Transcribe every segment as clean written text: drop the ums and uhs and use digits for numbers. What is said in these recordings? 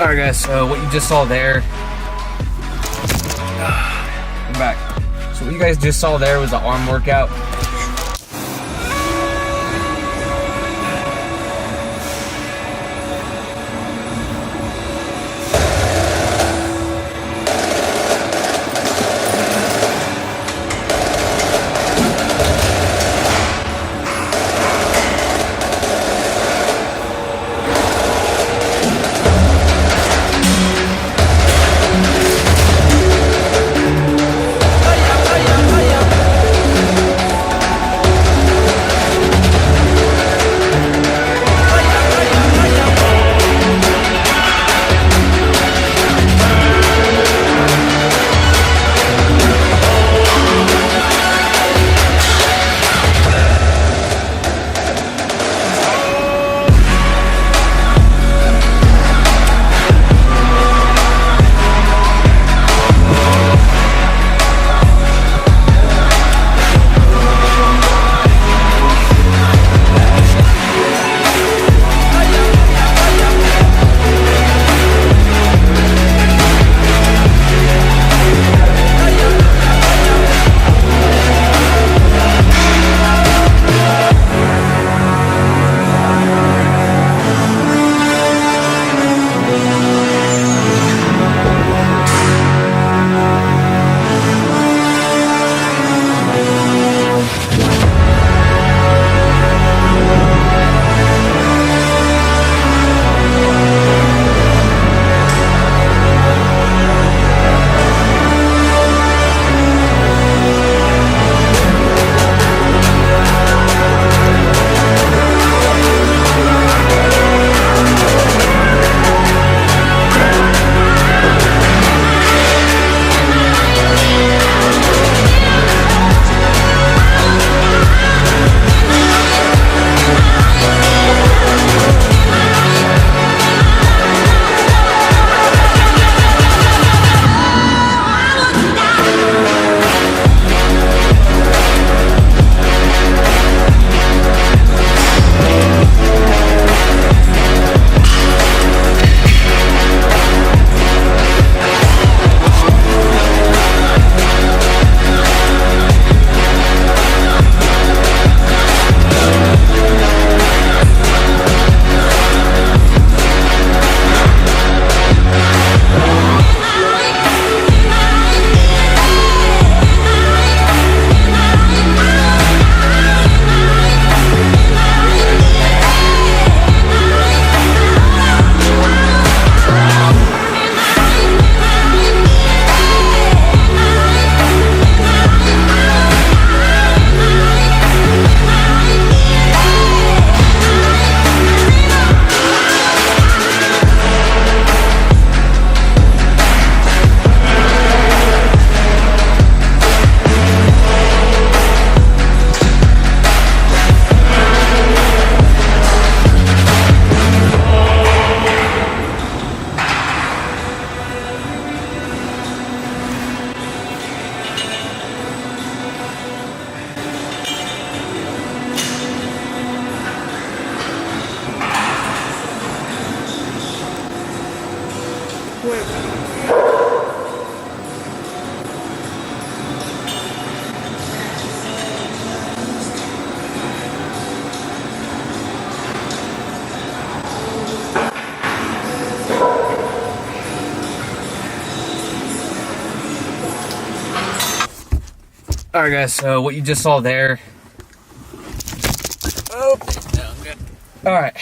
Alright guys, so what you just saw there, I'm back. So what you guys just saw there was an arm workout. Alright guys, so what you just saw there. Oh, no, I'm good. Alright,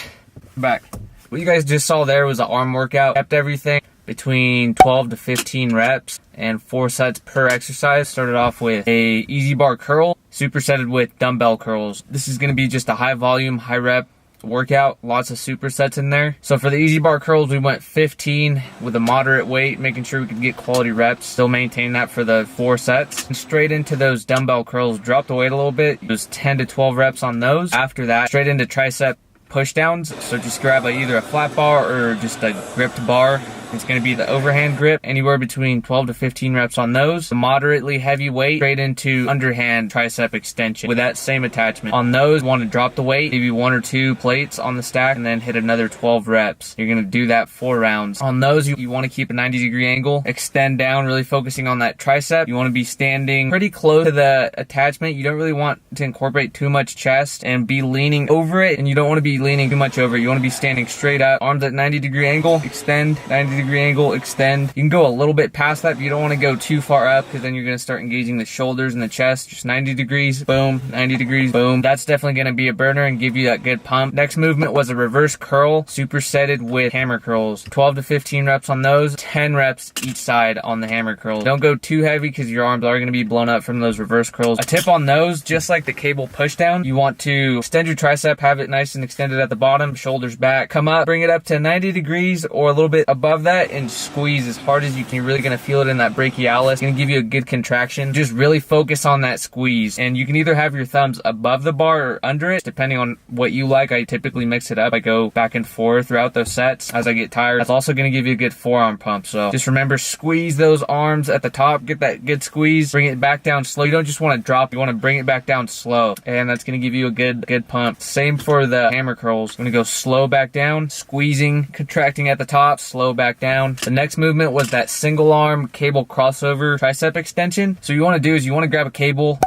back. What you guys just saw there was an arm workout. Kept everything between 12 to 15 reps and 4 sets per exercise. Started off with a easy bar curl, supersetted with dumbbell curls. This is going to be just a high volume, high rep workout, lots of supersets in there. So for the easy bar curls, we went 15 with a moderate weight, making sure we could get quality reps, still maintain that for the 4 sets. And straight into those dumbbell curls, dropped the weight a little bit. It was 10 to 12 reps on those. After that, straight into tricep push downs. So just grab either a flat bar or just a gripped bar It's going to be the overhand grip, anywhere between 12 to 15 reps on those. The moderately heavy weight straight into underhand tricep extension with that same attachment. On those, you want to drop the weight, maybe 1 or 2 plates on the stack, and then hit another 12 reps. You're going to do that 4 rounds. On those, you want to keep a 90-degree angle, extend down, really focusing on that tricep. You want to be standing pretty close to the attachment. You don't really want to incorporate too much chest and be leaning over it, and you don't want to be leaning too much over it. You want to be standing straight up, arms at 90-degree angle, extend, 90-degree angle, extend. You can go a little bit past that, but you don't want to go too far up because then you're going to start engaging the shoulders and the chest. Just 90 degrees, boom, 90 degrees, boom. That's definitely going to be a burner and give you that good pump. Next movement was a reverse curl, supersetted with hammer curls. 12 to 15 reps on those, 10 reps each side on the hammer curls. Don't go too heavy because your arms are going to be blown up from those reverse curls. A tip on those, just like the cable push down, you want to extend your tricep, have it nice and extended at the bottom, shoulders back, come up, bring it up to 90 degrees or a little bit above that, and squeeze as hard as you can. You're really going to feel it in that brachialis. It's going to give you a good contraction. Just really focus on that squeeze, and you can either have your thumbs above the bar or under it, depending on what you like. I typically mix it up. I go back and forth throughout those sets as I get tired. That's also going to give you a good forearm pump. So just remember, squeeze those arms at the top, get that good squeeze, bring it back down slow. You don't just want to drop, you want to bring it back down slow, and that's going to give you a good pump. Same for the hammer curls. I'm going to go slow back down, squeezing, contracting at the top, slow back down. The next movement was that single arm cable crossover tricep extension. So what you want to do is you want to grab a cable,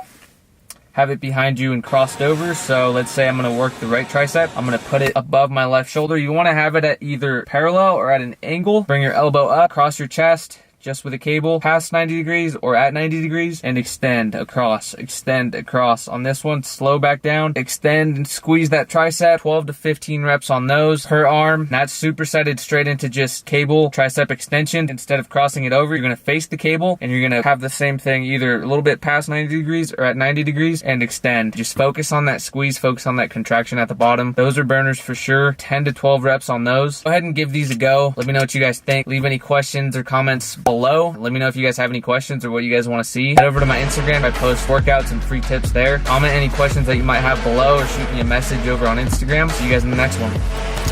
have it behind you and crossed over. So let's say I'm going to work the right tricep. I'm going to put it above my left shoulder. You want to have it at either parallel or at an angle. Bring your elbow up, cross your chest, just with a cable past 90 degrees or at 90 degrees, and extend across. On this one, slow back down, extend and squeeze that tricep. 12 to 15 reps on those per arm. That's supersetted straight into just cable tricep extension. Instead of crossing it over, you're going to face the cable and you're going to have the same thing, either a little bit past 90 degrees or at 90 degrees, and extend. Just focus on that squeeze, focus on that contraction at the bottom. Those are burners for sure. 10 to 12 reps on those. Go ahead and give these a go. Let me know what you guys think. Leave any questions or comments below. Let me know if you guys have any questions or what you guys want to see. Head over to my Instagram. I post workouts and free tips there. Comment any questions that you might have below or shoot me a message over on Instagram. See you guys in the next one.